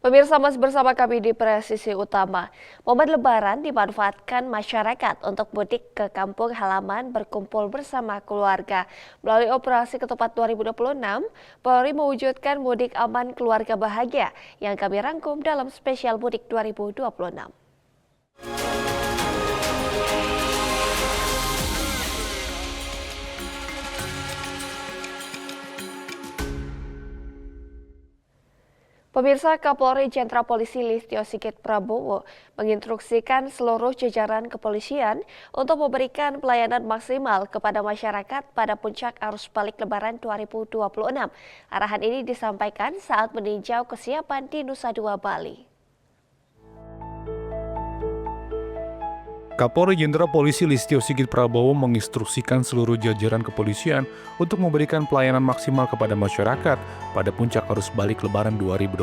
Pemirsa, masih bersama kami di Presisi Utama. Momen Lebaran dimanfaatkan masyarakat untuk mudik ke kampung halaman berkumpul bersama keluarga. Melalui operasi Ketupat 2026, Polri mewujudkan mudik aman keluarga bahagia yang kami rangkum dalam spesial mudik 2026. Pemirsa, Kapolri Jenderal Polisi Listio Sigit Prabowo menginstruksikan seluruh jajaran kepolisian untuk memberikan pelayanan maksimal kepada masyarakat pada puncak arus balik Lebaran 2026. Arahan ini disampaikan saat meninjau kesiapan di Nusa Dua, Bali. Kapolri Jenderal Polisi Listio Sigit Prabowo menginstruksikan seluruh jajaran kepolisian untuk memberikan pelayanan maksimal kepada masyarakat pada puncak arus balik Lebaran 2026.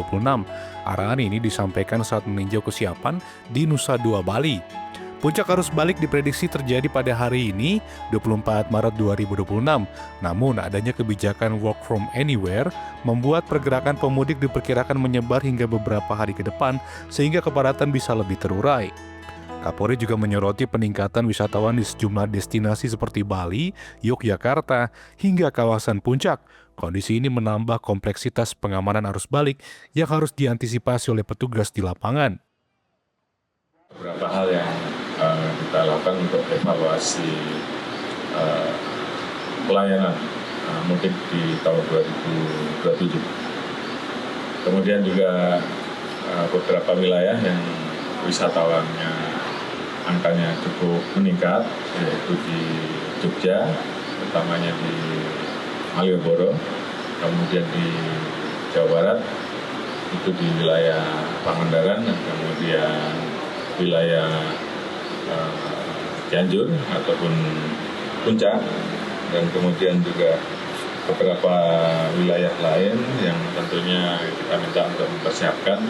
Arahan ini disampaikan saat meninjau kesiapan di Nusa Dua, Bali. Puncak arus balik diprediksi terjadi pada hari ini, 24 Maret 2026. Namun, adanya kebijakan work from anywhere membuat pergerakan pemudik diperkirakan menyebar hingga beberapa hari ke depan sehingga kepadatan bisa lebih terurai. Kapolri juga menyoroti peningkatan wisatawan di sejumlah destinasi seperti Bali, Yogyakarta, hingga kawasan puncak. Kondisi ini menambah kompleksitas pengamanan arus balik yang harus diantisipasi oleh petugas di lapangan. Beberapa hal yang kita lakukan untuk evaluasi pelayanan mudik di tahun 2027. Kemudian juga beberapa wilayah yang wisatawannya angkanya cukup meningkat, yaitu di Jogja, utamanya di Malioboro, kemudian di Jawa Barat, itu di wilayah Pangandaran, dan kemudian wilayah Cianjur ataupun Puncak, dan kemudian juga beberapa wilayah lain yang tentunya kita minta untuk mempersiapkan,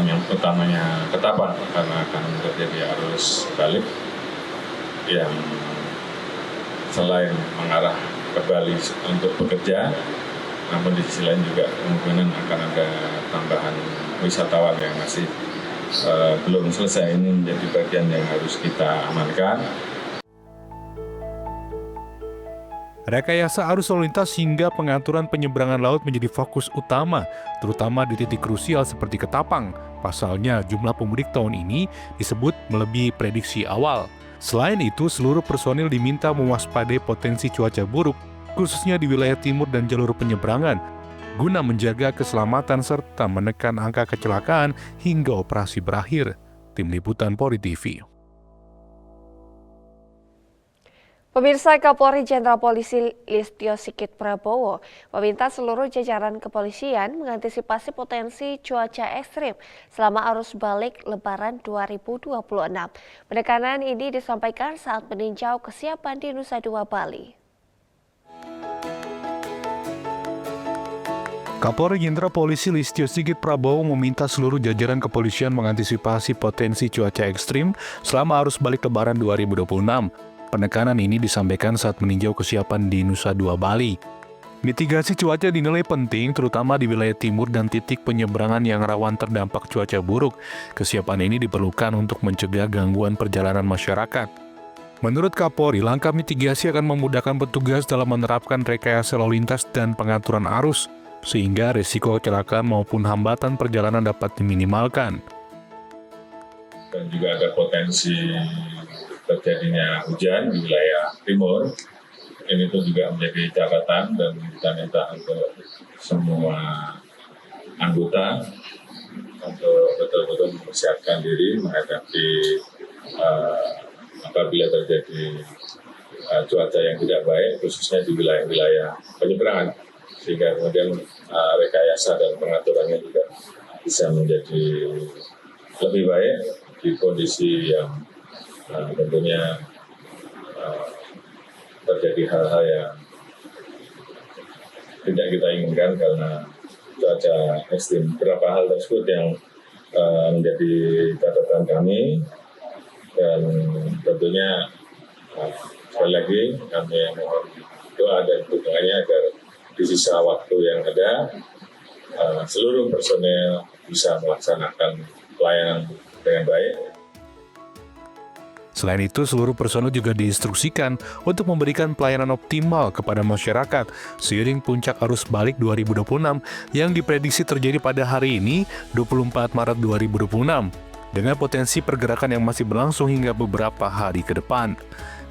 yang utamanya Ketapang, karena akan terjadi arus balik yang selain mengarah ke Bali untuk bekerja, namun di sisi lain juga kemungkinan akan ada tambahan wisatawan yang masih belum selesai. Ini menjadi bagian yang harus kita amankan. Rekayasa arus lalu lintas hingga pengaturan penyeberangan laut menjadi fokus utama, terutama di titik krusial seperti Ketapang. Pasalnya, jumlah pemudik tahun ini disebut melebihi prediksi awal. Selain itu, seluruh personil diminta mewaspadai potensi cuaca buruk, khususnya di wilayah timur dan jalur penyeberangan, guna menjaga keselamatan serta menekan angka kecelakaan hingga operasi berakhir. Tim Liputan Polri TV. Pemirsa, Kapolri Jenderal Polisi Listio Sigit Prabowo meminta seluruh jajaran kepolisian mengantisipasi potensi cuaca ekstrim selama arus balik Lebaran 2026. Penekanan ini disampaikan saat meninjau kesiapan di Nusa Dua, Bali. Kapolri Jenderal Polisi Listio Sigit Prabowo meminta seluruh jajaran kepolisian mengantisipasi potensi cuaca ekstrim selama arus balik Lebaran 2026. Penekanan ini disampaikan saat meninjau kesiapan di Nusa Dua, Bali. Mitigasi cuaca dinilai penting terutama di wilayah timur dan titik penyeberangan yang rawan terdampak cuaca buruk. Kesiapan ini diperlukan untuk mencegah gangguan perjalanan masyarakat. Menurut Kapolri, langkah mitigasi akan memudahkan petugas dalam menerapkan rekayasa lalu lintas dan pengaturan arus, sehingga risiko kecelakaan maupun hambatan perjalanan dapat diminimalkan. Dan juga ada potensi terjadinya hujan di wilayah timur. Ini pun juga menjadi catatan dan kita minta untuk semua anggota untuk betul-betul mempersiapkan diri menghadapi apabila terjadi cuaca yang tidak baik, khususnya di wilayah-wilayah penyeberangan, sehingga kemudian rekayasa dan pengaturannya juga bisa menjadi lebih baik di kondisi yang tentunya terjadi hal-hal yang tidak kita inginkan karena cuaca ekstrim. Beberapa hal tersebut yang menjadi catatan kami, dan tentunya sekali lagi kami mohon doa dan dukungannya agar di sisa waktu yang ada seluruh personel bisa melaksanakan pelayanan dengan baik. Selain itu, seluruh personel juga diinstruksikan untuk memberikan pelayanan optimal kepada masyarakat seiring puncak arus balik 2026 yang diprediksi terjadi pada hari ini, 24 Maret 2026, dengan potensi pergerakan yang masih berlangsung hingga beberapa hari ke depan.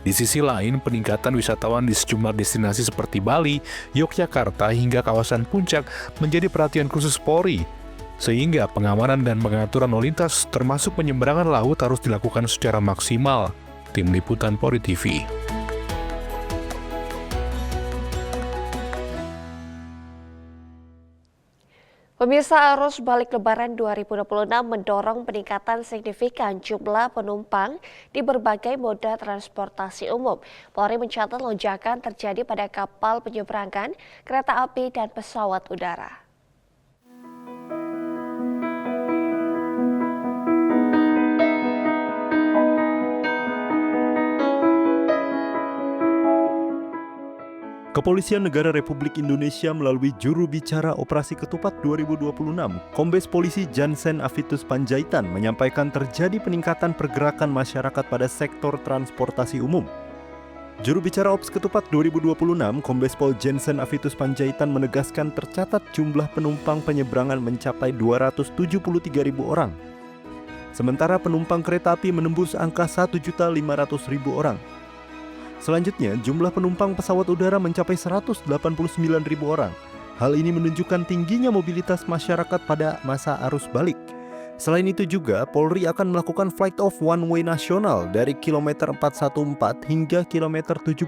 Di sisi lain, peningkatan wisatawan di sejumlah destinasi seperti Bali, Yogyakarta, hingga kawasan puncak menjadi perhatian khusus Polri, sehingga pengamanan dan pengaturan lalu lintas termasuk penyeberangan laut harus dilakukan secara maksimal. Tim Liputan Polri TV. Pemirsa, arus balik Lebaran 2026 mendorong peningkatan signifikan jumlah penumpang di berbagai moda transportasi umum. Polri mencatat lonjakan terjadi pada kapal penyeberangan, kereta api, dan pesawat udara. Kepolisian Negara Republik Indonesia melalui Juru Bicara Operasi Ketupat 2026, Kombes Polisi Jansen Avitus Panjaitan menyampaikan terjadi peningkatan pergerakan masyarakat pada sektor transportasi umum. Juru Bicara Ops Ketupat 2026, Kombes Pol Jansen Avitus Panjaitan menegaskan tercatat jumlah penumpang penyeberangan mencapai 273.000 orang. Sementara penumpang kereta api menembus angka 1.500.000 orang. Selanjutnya, jumlah penumpang pesawat udara mencapai 189.000 orang. Hal ini menunjukkan tingginya mobilitas masyarakat pada masa arus balik. Selain itu juga, Polri akan melakukan flight off one way nasional dari kilometer 414 hingga kilometer 70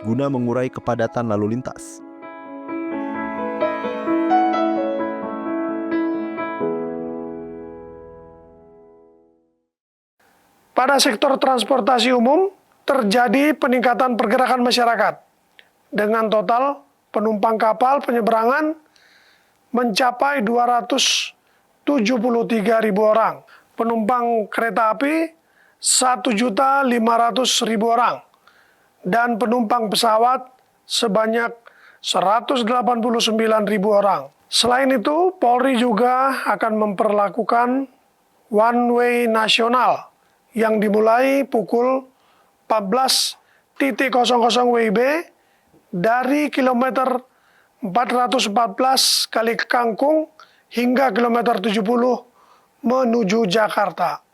guna mengurai kepadatan lalu lintas. Pada sektor transportasi umum, terjadi peningkatan pergerakan masyarakat dengan total penumpang kapal penyeberangan mencapai 273.000 orang, penumpang kereta api 1.500.000 orang, dan penumpang pesawat sebanyak 189.000 orang. Selain itu, Polri juga akan memperlakukan one way nasional yang dimulai pukul 14.00 WIB dari kilometer 414 Kali Kangkung hingga kilometer 70 menuju Jakarta.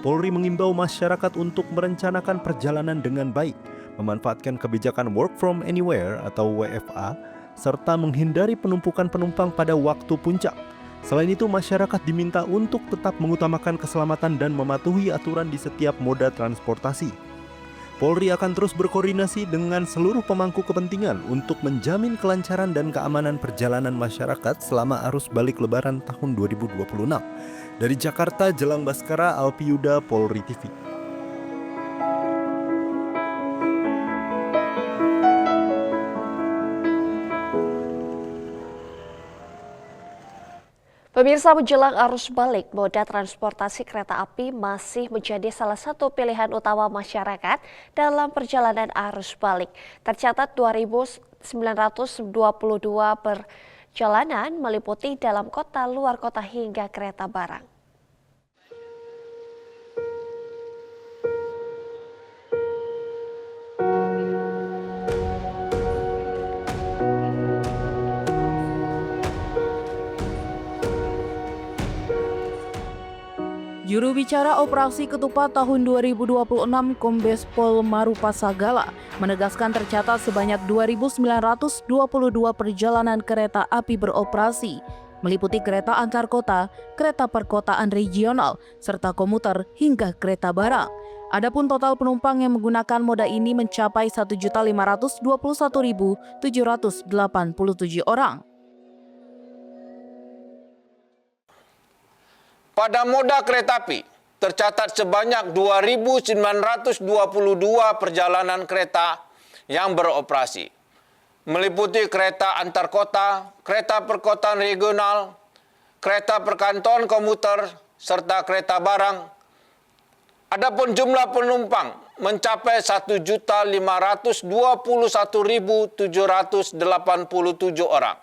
Polri mengimbau masyarakat untuk merencanakan perjalanan dengan baik, memanfaatkan kebijakan work from anywhere atau WFA, serta menghindari penumpukan penumpang pada waktu puncak. Selain itu, masyarakat diminta untuk tetap mengutamakan keselamatan dan mematuhi aturan di setiap moda transportasi. Polri akan terus berkoordinasi dengan seluruh pemangku kepentingan untuk menjamin kelancaran dan keamanan perjalanan masyarakat selama arus balik Lebaran tahun 2026. Dari Jakarta, Jelang Baskara, Alpiyuda, Polri TV. Pemirsa, menjelang arus balik, moda transportasi kereta api masih menjadi salah satu pilihan utama masyarakat dalam perjalanan arus balik. Tercatat 2.922 perjalanan meliputi dalam kota, luar kota, hingga kereta barang. Juru bicara Operasi Ketupat tahun 2026 Kombes Pol Marupasagala menegaskan tercatat sebanyak 2.922 perjalanan kereta api beroperasi, meliputi kereta antar kota, kereta perkotaan regional, serta komuter hingga kereta barang. Adapun total penumpang yang menggunakan moda ini mencapai 1.521.787 orang. Pada moda kereta api, tercatat sebanyak 2.922 perjalanan kereta yang beroperasi, meliputi kereta antar kota, kereta perkotaan regional, kereta perkantoran komuter, serta kereta barang. Adapun jumlah penumpang mencapai 1.521.787 orang.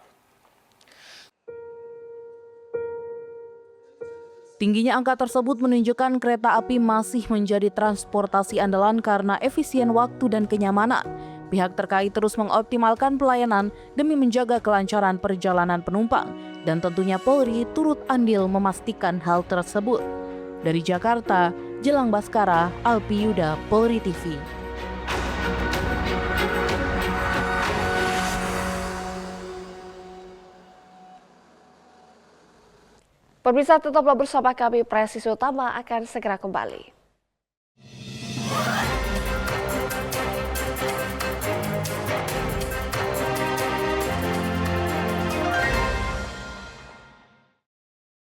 Tingginya angka tersebut menunjukkan kereta api masih menjadi transportasi andalan karena efisien waktu dan kenyamanan. Pihak terkait terus mengoptimalkan pelayanan demi menjaga kelancaran perjalanan penumpang, dan tentunya Polri turut andil memastikan hal tersebut. Dari Jakarta, Jelang Baskara, Alpi Yuda, Polri TV. Pemirsa, tetaplah bersama kami, Presisi Utama akan segera kembali.